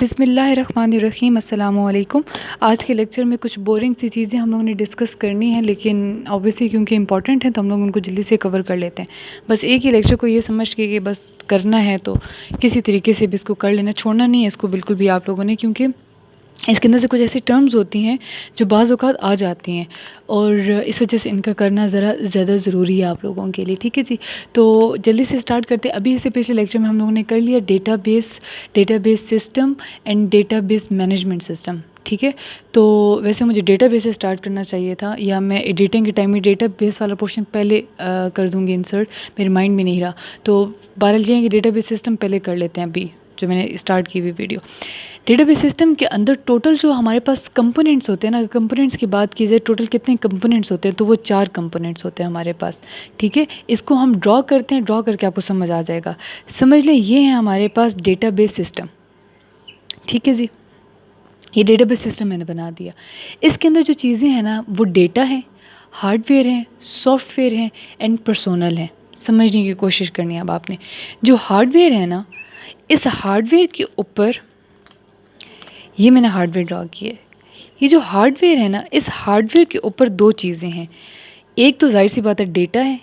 بسم اللہ الرحمن الرحیم. السلام علیکم. آج کے لیکچر میں کچھ بورنگ سی چیزیں ہم لوگوں نے ڈسکس کرنی ہیں، لیکن اوبیسلی کیونکہ امپورٹنٹ ہیں تو ہم لوگ ان کو جلدی سے کور کر لیتے ہیں. بس ایک ہی لیکچر کو یہ سمجھ کے کہ بس کرنا ہے تو کسی طریقے سے بھی اس کو کر لینا، چھوڑنا نہیں ہے اس کو بالکل بھی آپ لوگوں نے، کیونکہ اس کے اندر سے کچھ ایسی ٹرمز ہوتی ہیں جو بعض اوقات آ جاتی ہیں اور اس وجہ سے ان کا کرنا ذرا زیادہ ضروری ہے آپ لوگوں کے لیے. ٹھیک ہے جی، تو جلدی سے اسٹارٹ کرتے ہیں. ابھی اس سے پچھلے لیکچر میں ہم لوگوں نے کر لیا data base system and database management system. ٹھیک ہے، تو ویسے مجھے ڈیٹا بیس سے اسٹارٹ کرنا چاہیے تھا، یا میں ایڈیٹنگ کے ٹائم میں ڈیٹا بیس والا پورشن پہلے کر دوں گی انسرٹ، میرے مائنڈ میں نہیں رہا. تو بہرحال یہ ہے کہ ڈیٹا بیس سسٹم پہلے کر لیتے ہیں ابھی جو میں نے اسٹارٹ کی ہوئی ویڈیو. ڈیٹا بیس سسٹم کے اندر ٹوٹل جو ہمارے پاس کمپوننٹس ہوتے ہیں نا، کمپوننٹس کی بات کی جائے ٹوٹل کتنے کمپوننٹس ہوتے ہیں، تو وہ 4 کمپوننٹس ہوتے ہیں ہمارے پاس. ٹھیک ہے، اس کو ہم ڈرا کرتے ہیں، ڈرا کر کے آپ کو سمجھ آ جائے گا. سمجھ لیں یہ ہے ہمارے پاس ڈیٹا بیس سسٹم. ٹھیک ہے جی، یہ ڈیٹا بیس سسٹم میں نے بنا دیا. اس کے اندر جو چیزیں ہیں نا وہ ڈیٹا ہیں، ہارڈ ویئر ہیں، سافٹ ویئر ہیں اینڈ پرسونل ہیں. سمجھنے کی کوشش کرنی ہے اب آپ نے. جو ہارڈ ویئر ہے نا، اس ہارڈ ویئر کے اوپر یہ میں نے ہارڈ ویئر ڈرا کیا ہے. یہ جو ہارڈ ویئر ہے نا، اس ہارڈ ویئر کے اوپر 2 چیزیں ہیں. ایک تو ظاہر سی بات ہے ڈیٹا ہے،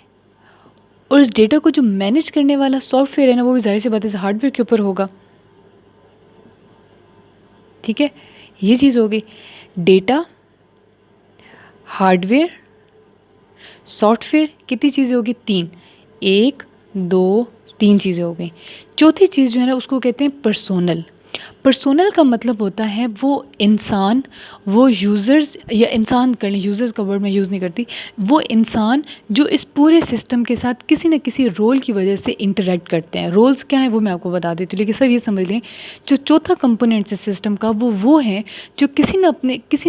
اور اس ڈیٹا کو جو مینیج کرنے والا سافٹ ویئر ہے نا وہ بھی ظاہر سی بات ہے ہارڈ ویئر کے اوپر ہوگا. ٹھیک ہے، یہ چیز ہو گئی. Data, hard where, soft where, کتنی چیزیں ہوگی؟ 3. 1 2 3 چیزیں ہو گئیں. چوتھی چیز جو ہے نا اس کو کہتے ہیں پرسونل. پرسونل کا مطلب ہوتا ہے وہ انسان، وہ یوزرز، یا انسان کر لیں، یوزرز کا ورڈ میں یوز نہیں کرتی، وہ انسان جو اس پورے سسٹم کے ساتھ کسی نہ کسی رول کی وجہ سے انٹریکٹ کرتے ہیں. رولز کیا ہیں وہ میں آپ کو بتا دیتی ہوں، لیکن سب یہ سمجھ لیں جو چوتھا کمپوننٹ ہے سسٹم کا وہ ہیں جو کسی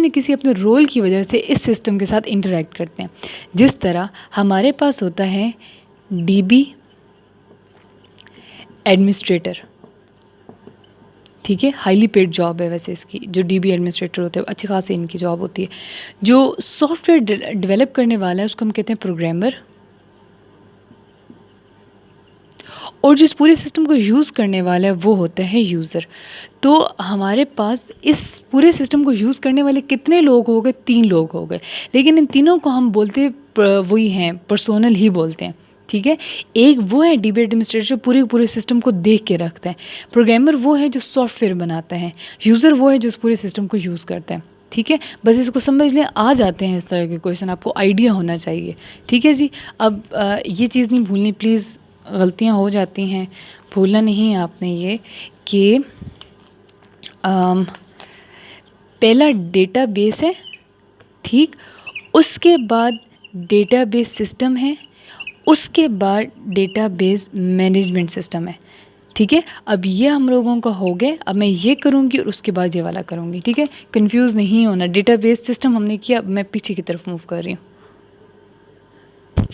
نہ کسی اپنے رول کی وجہ سے اس سسٹم کے ساتھ انٹریکٹ کرتے ہیں. جس طرح ہمارے پاس ہوتا ہے ڈی بی ایڈمنسٹریٹر. ٹھیک ہے، ہائیلی پیڈ جاب ہے ویسے اس کی. جو ڈی بی ایڈمنسٹریٹر ہوتے ہیں اچھی خاصی ان کی جاب ہوتی ہے. جو سافٹ ویئر ڈیولپ کرنے والا ہے اس کو ہم کہتے ہیں پروگرامر، اور جس پورے سسٹم کو یوز کرنے والا ہے وہ ہوتا ہے یوزر. تو ہمارے پاس اس پورے سسٹم کو یوز کرنے والے کتنے لوگ ہو گئے؟ 3 لوگ ہو گئے، لیکن ان تینوں کو ہم بولتے وہی ہیں، پرسونل ہی بولتے ہیں. ٹھیک ہے، ایک وہ ہے ڈی بی ایڈمنسٹریٹر، پورے سسٹم کو دیکھ کے رکھتا ہے. پروگرامر وہ ہے جو سافٹ ویئر بناتا ہے. یوزر وہ ہے جو اس پورے سسٹم کو یوز کرتا ہے. ٹھیک ہے، بس اس کو سمجھ لیں. آ جاتے ہیں اس طرح کے کویشچن، آپ کو آئیڈیا ہونا چاہیے. ٹھیک ہے جی، اب یہ چیز نہیں بھولنی پلیز، غلطیاں ہو جاتی ہیں، بھولنا نہیں ہے آپ نے یہ کہ پہلا ڈیٹا بیس ہے. ٹھیک، اس کے بعد ڈیٹا بیس سسٹم ہے، اس کے بعد ڈیٹا بیس مینجمنٹ سسٹم ہے. ٹھیک ہے، اب یہ ہم لوگوں کا ہو گیا. اب میں یہ کروں گی اور اس کے بعد یہ والا کروں گی. ٹھیک ہے، کنفیوز نہیں ہونا. ڈیٹا بیس سسٹم ہم نے کیا، اب میں پیچھے کی طرف موو کر رہی ہوں.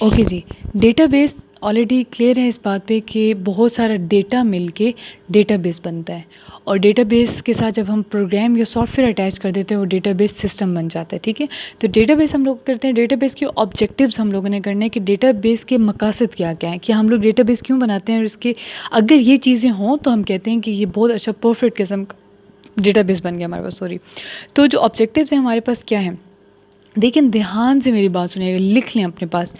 اوکے جی، ڈیٹا بیس آلریڈی کلیئر ہے اس بات پہ کہ بہت سارا ڈیٹا مل کے ڈیٹا بیس بنتا ہے، اور ڈیٹا بیس کے ساتھ جب ہم پروگرام یا سافٹ ویئر اٹیچ کر دیتے ہیں وہ ڈیٹا بیس سسٹم بن جاتا ہے. ٹھیک ہے، تو ڈیٹا بیس ہم لوگ کرتے ہیں. ڈیٹا بیس کے آبجیکٹیوز ہم لوگوں نے کرنے کہ ڈیٹا بیس کے مقاصد کیا کیا ہیں، کہ ہم لوگ ڈیٹا بیس کیوں بناتے ہیں، اور اس کے اگر یہ چیزیں ہوں تو ہم کہتے ہیں کہ یہ بہت اچھا پرفیکٹ قسم کا ڈیٹا بیس بن گیا ہمارے پاس. تو جو آبجیکٹیوز ہیں ہمارے پاس کیا ہیں، دیکھیں دھیان سے میری بات سنیے گا، لکھ لیں اپنے پاس.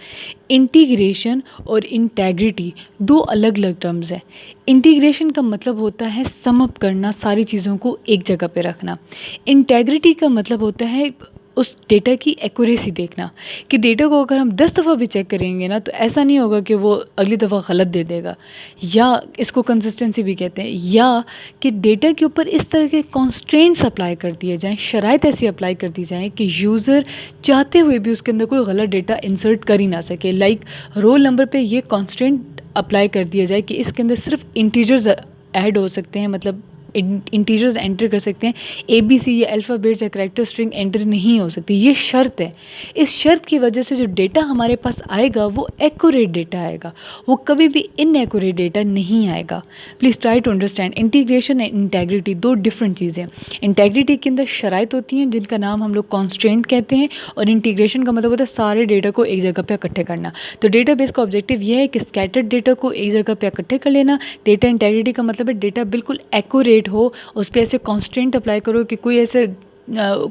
انٹیگریشن اور انٹیگریٹی 2 الگ الگ ٹرمز ہیں. انٹیگریشن کا مطلب ہوتا ہے سم اپ کرنا، ساری چیزوں کو ایک جگہ پہ رکھنا. انٹیگریٹی کا مطلب ہوتا ہے اس ڈیٹا کی ایکوریسی دیکھنا، کہ ڈیٹا کو اگر ہم 10 دفعہ بھی چیک کریں گے نا تو ایسا نہیں ہوگا کہ وہ اگلی دفعہ غلط دے دے گا، یا اس کو کنسسٹنسی بھی کہتے ہیں، یا کہ ڈیٹا کے اوپر اس طرح کے کانسٹرینٹس اپلائی کر دیے جائیں، شرائط ایسی اپلائی کر دی جائیں کہ یوزر چاہتے ہوئے بھی اس کے اندر کوئی غلط ڈیٹا انسرٹ کر ہی نہ سکے. لائک رول نمبر پہ یہ کانسٹرینٹ اپلائی کر دیا جائے کہ اس کے اندر صرف انٹیجرز ایڈ ہو سکتے ہیں، مطلب انٹیجرز انٹر کر سکتے ہیں، اے بی سی یا الفابیٹس یا کریکٹر اسٹرنگ انٹر نہیں ہو سکتی. یہ شرط ہے. اس شرط کی وجہ سے جو ڈیٹا ہمارے پاس آئے گا وہ ایکوریٹ ڈیٹا آئے گا، وہ کبھی بھی ان ایکوریٹ ڈیٹا نہیں آئے گا. Please try to understand. Integration and integrity 2 different چیزیں. انٹیگریٹی کے اندر شرائط ہوتی ہیں جن کا نام ہم لوگ کانسٹرینٹ کہتے ہیں، اور انٹیگریشن کا مطلب ہوتا ہے سارے ڈیٹا کو ایک جگہ پہ اکٹھے کرنا. تو ڈیٹا بیس کا آبجیکٹیو یہ ہے کہ اسکیٹرڈ ڈیٹا کو ایک جگہ پہ اکٹھے کر لینا. ڈیٹا انٹیگریٹی کا مطلب ہے ڈیٹا بالکل ایکوریٹ ڈیٹ ہو اس پہ ایسے کانسٹینٹ اپلائی کرو کہ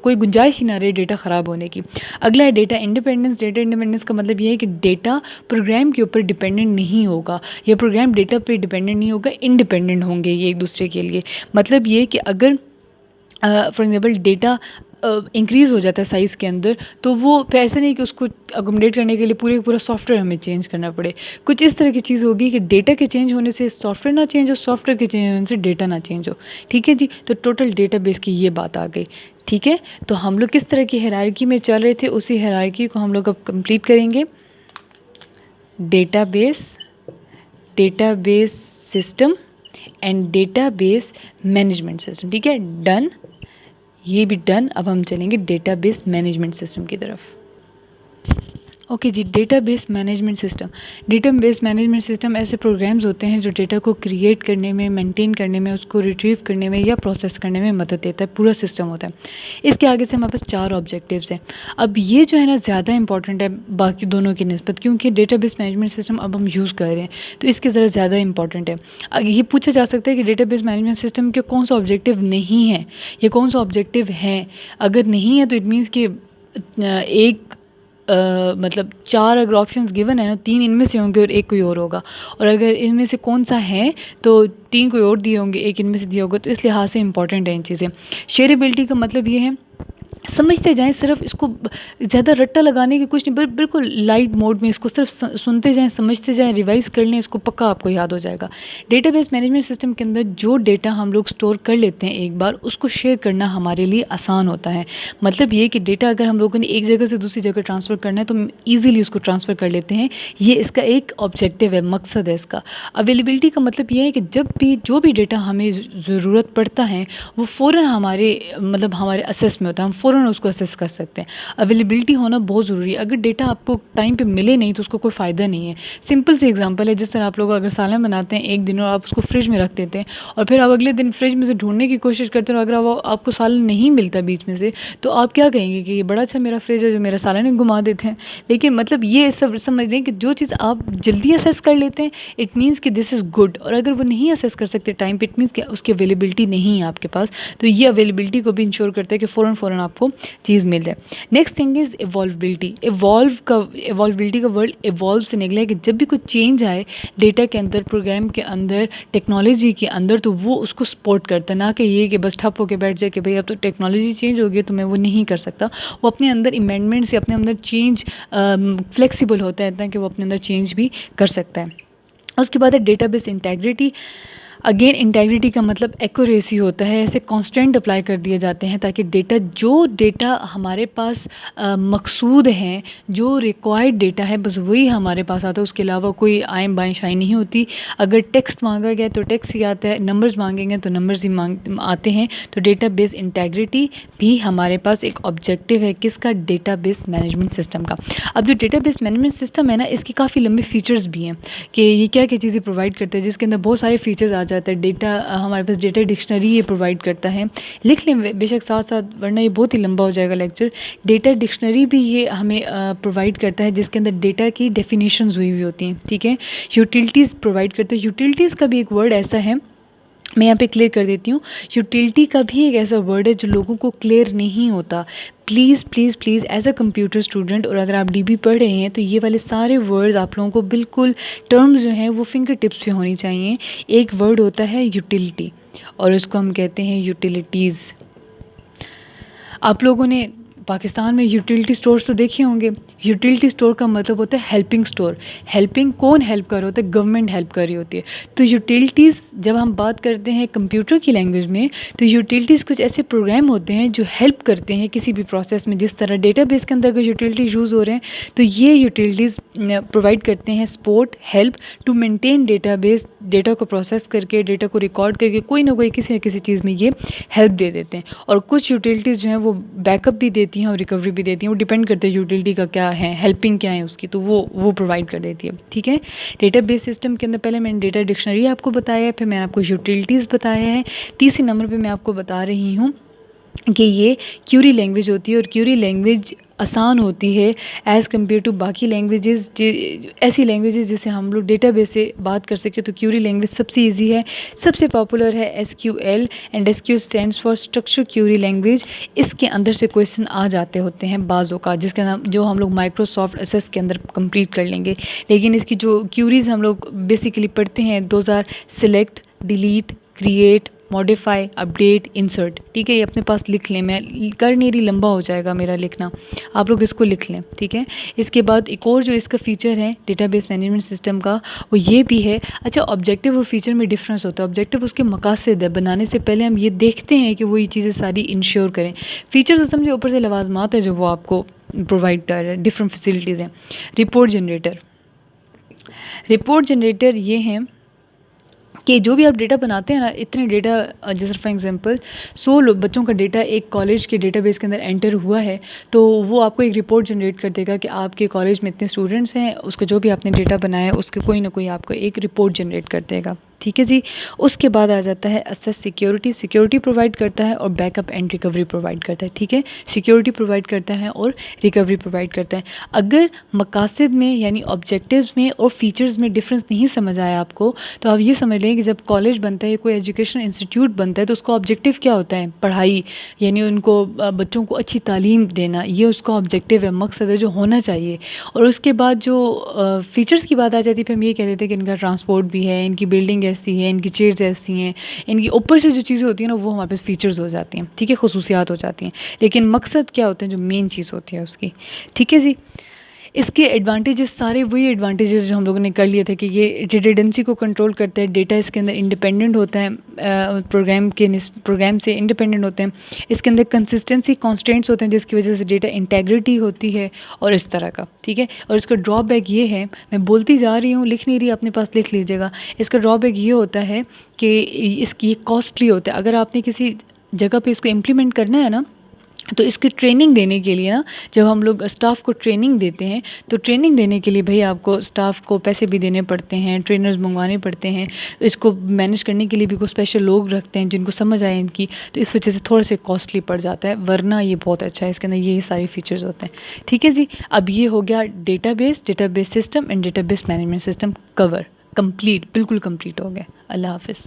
کوئی گنجائش ہی نہ رہے ڈیٹا خراب ہونے کی. اگلا ہے ڈیٹا انڈیپینڈنس. ڈیٹا انڈیپینڈنس کا مطلب یہ ہے کہ ڈیٹا پروگرام کے اوپر ڈیپینڈنٹ نہیں ہوگا, یا پروگرام ڈیٹا پہ ڈیپینڈنٹ نہیں ہوگا, انڈیپینڈنٹ ہوں گے یہ ایک دوسرے کے لیے. مطلب یہ کہ اگر فار ایگزامپل ڈیٹا انکریز ہو جاتا ہے سائز کے اندر, تو وہ ایسا نہیں کہ اس کو اکوموڈیٹ کرنے کے لیے پورا سافٹ ویئر ہمیں چینج کرنا پڑے. کچھ اس طرح کی چیز ہوگی کہ ڈیٹا کے چینج ہونے سے سافٹ ویئر نہ چینج ہو, سافٹ ویئر کے چینج ہونے سے ڈیٹا نہ چینج ہو. ٹھیک ہے جی, تو ٹوٹل ڈیٹا بیس کی یہ بات آ گئی. ٹھیک ہے, تو ہم لوگ کس طرح کی ہیرارکی میں چل رہے تھے, اسی ہیرارکی کو ہم لوگ اب کمپلیٹ کریں گے. Data base system and database management system. ٹھیک ہے, ڈن, یہ بھی ڈن. اب ہم چلیں گے ڈیٹا بیس مینجمنٹ سسٹم کی طرف. اوکے جی, database management system. Database management system ایسے پروگرامز ہوتے ہیں جو ڈیٹا کو کریٹ کرنے میں, مینٹین کرنے میں, اس کو ریٹریو کرنے میں یا پروسیس کرنے میں مدد دیتا ہے. پورا سسٹم ہوتا ہے. اس کے آگے سے ہمارے پاس 4 آبجیکٹیوز ہیں. اب یہ جو ہے نا زیادہ امپورٹنٹ ہے باقی دونوں کی نسبت, کیونکہ ڈیٹا بیس مینجمنٹ سسٹم اب ہم یوز کر رہے ہیں, تو اس کے ذرا زیادہ امپورٹنٹ ہے. یہ پوچھا جا سکتا ہے کہ ڈیٹا بیس مینجمنٹ سسٹم کے کون سا آبجیکٹیو نہیں ہے, یا کون سا آبجیکٹیو ہے. اگر نہیں ہے تو اٹ مینس کہ مطلب 4 اگر آپشنز گیون ہے نا, 3 ان میں سے ہوں گے اور 1 کوئی اور ہوگا. اور اگر ان میں سے کون سا ہے تو 3 کوئی اور دیے ہوں گے, 1 ان میں سے دیا ہوگا. تو اس لحاظ سے امپورٹنٹ ہیں ان چیزیں. شیئربلٹی کا مطلب یہ ہے سمجھتے جائیں, صرف اس کو زیادہ رٹا لگانے کی کچھ نہیں, بالکل لائٹ موڈ میں اس کو صرف سنتے جائیں, سمجھتے جائیں, ریوائز کر لیں, اس کو پکا آپ کو یاد ہو جائے گا. ڈیٹا بیس مینجمنٹ سسٹم کے اندر جو ڈیٹا ہم لوگ سٹور کر لیتے ہیں ایک بار, اس کو شیئر کرنا ہمارے لیے آسان ہوتا ہے. مطلب یہ کہ ڈیٹا اگر ہم لوگوں نے ایک جگہ سے دوسری جگہ ٹرانسفر کرنا ہے تو ایزیلی اس کو ٹرانسفر کر لیتے ہیں. یہ اس کا ایک آبجیکٹیو ہے, مقصد ہے اس کا. اویلیبلٹی کا مطلب یہ ہے کہ جب بھی جو بھی ڈیٹا ہمیں ضرورت پڑتا ہے وہ فوراً ہمارے اسیس میں ہوتا ہے, ہم فوراً اس کو اسیس کر سکتے ہیں. اویلیبلٹی ہونا بہت ضروری ہے. اگر ڈیٹا آپ کو ٹائم پہ ملے نہیں تو اس کو کوئی فائدہ نہیں ہے. سمپل سی ایگزامپل ہے, جس طرح آپ لوگ اگر سالن بناتے ہیں ایک دن اور آپ اس کو فریج میں رکھ دیتے ہیں, اور پھر آپ اگلے دن فریج میں سے ڈھونڈنے کی کوشش کرتے ہیں, اور اگر آپ کو سالن نہیں ملتا بیچ میں سے, تو آپ کیا کہیں گے کہ یہ بڑا اچھا میرا فریج ہے جو میرا سالن گھما دیتے ہیں. لیکن مطلب یہ سب سمجھ لیں کہ جو چیز آپ جلدی اسیس کر لیتے ہیں اٹ مینس کہ دس از گڈ, اور اگر وہ نہیں اسیس کر سکتے ٹائم پہ, اٹ مینس کہ اس کی اویلیبلٹی نہیں ہے آپ کے پاس. تو یہ اویلیبلٹی کو بھی انشور کرتا ہے کہ فوراً آپ کو چیز مل جائے. Next thing is ایوالوبلٹی. ایوالوبلٹی کا ورڈ ایوالو سے نکلا ہے کہ جب بھی کوئی چینج آئے ڈیٹا کے اندر, پروگرام کے اندر, ٹیکنالوجی کے اندر, تو وہ اس کو سپورٹ کرتا ہے, نہ کہ یہ کہ بس ٹھپ ہو کے بیٹھ جائے کہ بھائی اب تو ٹیکنالوجی چینج ہو گئی تو میں وہ نہیں کر سکتا. وہ اپنے اندر امینڈمنٹس یا اپنے اندر چینج فلیکسیبل ہوتا ہے کہ وہ اپنے اندر چینج بھی کر سکتا ہے. اس کے بعد ہے data base integrity. Again integrity کا مطلب ایکوریسی ہوتا ہے. ایسے کانسٹینٹ اپلائی کر دیے جاتے ہیں تاکہ جو ڈیٹا ہمارے پاس مقصود ہیں, جو ریکوائرڈ ڈیٹا ہے, بس وہی ہمارے پاس آتا ہے. اس کے علاوہ کوئی آئیں بائیں شائیں نہیں ہوتی. اگر ٹیکسٹ مانگا گیا تو ٹیکسٹ ہی آتا ہے, نمبرز مانگیں گے تو نمبرز ہی آتے ہیں. تو ڈیٹا بیس انٹیگریٹی بھی ہمارے پاس ایک آبجیکٹیو ہے کس کا, ڈیٹا بیس مینجمنٹ سسٹم کا. اب جو ڈیٹا بیس مینجمنٹ سسٹم ہے نا, اس کی کافی لمبے فیچرز بھی ہیں کہ یہ کیا چیزیں پرووائڈ کرتا ہے, جس کے اندر بہت سارے فیچرز آ جاتا ہے. ڈیٹا ہمارے پاس ڈیٹا ڈکشنری یہ پرووائڈ کرتا ہے. لکھ لیں بے شک ساتھ ساتھ, ورنہ یہ بہت ہی لمبا ہو جائے گا لیکچر. ڈیٹا ڈکشنری بھی یہ ہمیں پرووائڈ کرتا ہے, جس کے اندر ڈیٹا کی ڈیفینیشنز ہوئی ہوتی ہیں. ٹھیک ہے, یوٹیلٹیز پرووائڈ کرتے ہیں. یوٹیلٹیز کا بھی ایک ورڈ ایسا ہے, میں یہاں پہ کلیئر کر دیتی ہوں. یوٹیلٹی کا بھی ایک ایسا ورڈ ہے جو لوگوں کو کلیئر نہیں ہوتا. Please as a computer student, اور اگر آپ ڈی بی پڑھ رہے ہیں تو یہ والے سارے ورڈز آپ لوگوں کو بالکل, ٹرمز جو ہیں وہ فنگر ٹپس پہ ہونی چاہیے. ایک ورڈ ہوتا ہے یوٹیلٹی, اور اس کو ہم کہتے ہیں یوٹیلیٹیز. آپ لوگوں نے پاکستان میں یوٹیلٹی اسٹورز تو دیکھے ہوں گے. یوٹیلٹی اسٹور کا مطلب ہوتا ہے ہیلپنگ اسٹور. ہیلپنگ کون ہیلپ کر رہا ہوتا ہے, گورنمنٹ ہیلپ کر رہی ہوتی ہے. تو یوٹیلٹیز جب ہم بات کرتے ہیں کمپیوٹر کی لینگویج میں, تو یوٹیلٹیز کچھ ایسے پروگرام ہوتے ہیں جو ہیلپ کرتے ہیں کسی بھی پروسیس میں. جس طرح ڈیٹا بیس کے اندر اگر یوٹیلٹیز یوز ہو رہے ہیں تو یہ یوٹیلٹیز پرووائڈ کرتے ہیں support, help to maintain database. Data کو پروسیس کر کے, ڈیٹا کو ریکارڈ کر کے, کوئی نہ کوئی کسی نہ کسی چیز میں یہ ہیلپ دے دیتے ہیں. اور کچھ یوٹیلٹیز جو ہیں وہ بیک اپ بھی دیتی ہیں اور ریکوری بھی دیتی ہیں. وہ ڈیپینڈ کرتے ہیں یوٹیلٹی کا کیا ہے, ہیلپنگ کیا ہے اس کی, تو وہ پرووائڈ کر دیتی ہے. ٹھیک ہے, ڈیٹا بیس سسٹم کے اندر پہلے میں نے ڈیٹا ڈکشنری آپ کو بتایا ہے, پھر میں نے آپ کو یوٹیلٹیز بتایا ہے. تیسرے نمبر پہ میں آپ کو بتا رہی ہوں کہ یہ کیوری لینگویج ہوتی ہے, اور کیوری لینگویج آسان ہوتی ہے ایز کمپیئر ٹو باقی لینگویجز. ایسی لینگویجز جسے ہم لوگ ڈیٹا بیس سے بات کر سکیں تو کیوری لینگویج سب سے ایزی ہے, سب سے پاپولر ہے SQL, and SQL stands for structure query language. اس کے اندر سے کویشچن آ جاتے ہوتے ہیں بعضوں کا, جس کا نام جو ہم لوگ مائکروسافٹ اسیس کے اندر کمپلیٹ کر لیں گے. لیکن اس کی جو کیوریز ہم لوگ بیسیکلی پڑھتے ہیں those are select, delete, create, modify, update, insert. ٹھیک ہے, یہ اپنے پاس لکھ لیں, میں کر نہیں رہی, لمبا ہو جائے گا میرا لکھنا, آپ لوگ اس کو لکھ لیں. ٹھیک ہے, اس کے بعد ایک اور جو اس کا فیچر ہے ڈیٹا بیس مینجمنٹ سسٹم کا وہ یہ بھی ہے. اچھا, آبجیکٹیو اور فیچر میں ڈفرینس ہوتا ہے. آبجیکٹیو اس کے مقاصد ہے, بنانے سے پہلے ہم یہ دیکھتے ہیں کہ وہ یہ چیزیں ساری انشور کریں. فیچر تو سمجھے اوپر سے لوازمات ہے جو وہ آپ کو پرووائڈ کر رہے ہیں, ڈفرینٹ فیسلٹیز ہیں. Report generator. رپورٹ جنریٹر یہ ہیں کہ جو بھی آپ ڈیٹا بناتے ہیں نا, اتنے ڈیٹا جیسے فار ایگزامپل 100 بچوں کا ڈیٹا ایک کالج کے ڈیٹا بیس کے اندر انٹر ہوا ہے, تو وہ آپ کو ایک رپورٹ جنریٹ کر دے گا کہ آپ کے کالج میں اتنے اسٹوڈنٹس ہیں, اس کا جو بھی آپ نے ڈیٹا بنایا ہے اس کے کوئی نہ کوئی آپ کو ایک رپورٹ جنریٹ کر دے گا. ٹھیک ہے جی. اس کے بعد آ جاتا ہے اسیس سیکیورٹی. سیکیورٹی پرووائڈ کرتا ہے اور back up and recovery provide کرتا ہے. ٹھیک ہے, سیکیورٹی پرووائڈ کرتا ہے اور ریکوری پرووائڈ کرتا ہے. اگر مقاصد میں یعنی آبجیکٹیوز میں اور فیچرز میں ڈفرینس نہیں سمجھ آیا آپ کو, تو آپ یہ سمجھ لیں کہ جب کالج بنتا ہے, کوئی ایجوکیشن انسٹیٹیوٹ بنتا ہے, تو اس کا آبجیکٹیو کیا ہوتا ہے؟ پڑھائی, یعنی ان کو بچوں کو اچھی تعلیم دینا, یہ اس کا آبجیکٹیو ہے, مقصد ہے جو ہونا چاہیے. اور اس کے بعد جو فیچرز کی بات آ جاتی ہے, پھر ہم یہ کہہ دیتے ہیں کہ ان کا ٹرانسپورٹ بھی ہے, ان کی بلڈنگ ایسی ہے, ان کی چیئرز ایسی ہیں, ان کی اوپر سے جو چیزیں ہوتی ہیں نا وہ ہمارے پاس فیچرز ہو جاتی ہیں. ٹھیک ہے, خصوصیات ہو جاتی ہیں, لیکن مقصد کیا ہوتے ہیں جو مین چیز ہوتی ہے اس کی. ٹھیک ہے جی. اس کے ایڈوانٹیجز سارے وہی ایڈوانٹیجز جو ہم لوگوں نے کر لیے تھے کہ یہ ریڈنڈنسی کو کنٹرول کرتا ہے, ڈیٹا اس کے اندر انڈیپینڈنٹ ہوتا ہے, پروگرام سے انڈیپینڈنٹ ہوتے ہیں. اس کے اندر کنسسٹنسی کانسٹینٹس ہوتے ہیں جس کی وجہ سے ڈیٹا انٹیگریٹی ہوتی ہے اور اس طرح کا. ٹھیک ہے, اور اس کا ڈرا بیک یہ ہے, میں بولتی جا رہی ہوں, لکھ نہیں رہی, اپنے پاس لکھ لیجیے گا. اس کا ڈرا بیک یہ ہوتا ہے کہ اس کی کاسٹلی ہوتا ہے. اگر آپ نے کسی جگہ پہ اس کو امپلیمنٹ کرنا ہے نا, تو اس کی ٹریننگ دینے کے لیے نا, جب ہم لوگ اسٹاف کو ٹریننگ دیتے ہیں تو ٹریننگ دینے کے لیے بھئی آپ کو اسٹاف کو پیسے بھی دینے پڑتے ہیں, ٹرینرز منگوانے پڑتے ہیں, اس کو مینیج کرنے کے لیے بھی کوئی اسپیشل لوگ رکھتے ہیں جن کو سمجھ آئے ان کی, تو اس وجہ سے تھوڑا سے کاسٹلی پڑ جاتا ہے, ورنہ یہ بہت اچھا ہے, اس کے اندر یہ سارے فیچرز ہوتے ہیں. ٹھیک ہے جی. اب یہ ہو گیا database system and database management system core, complete, بالکل کمپلیٹ ہو گیا. اللہ حافظ.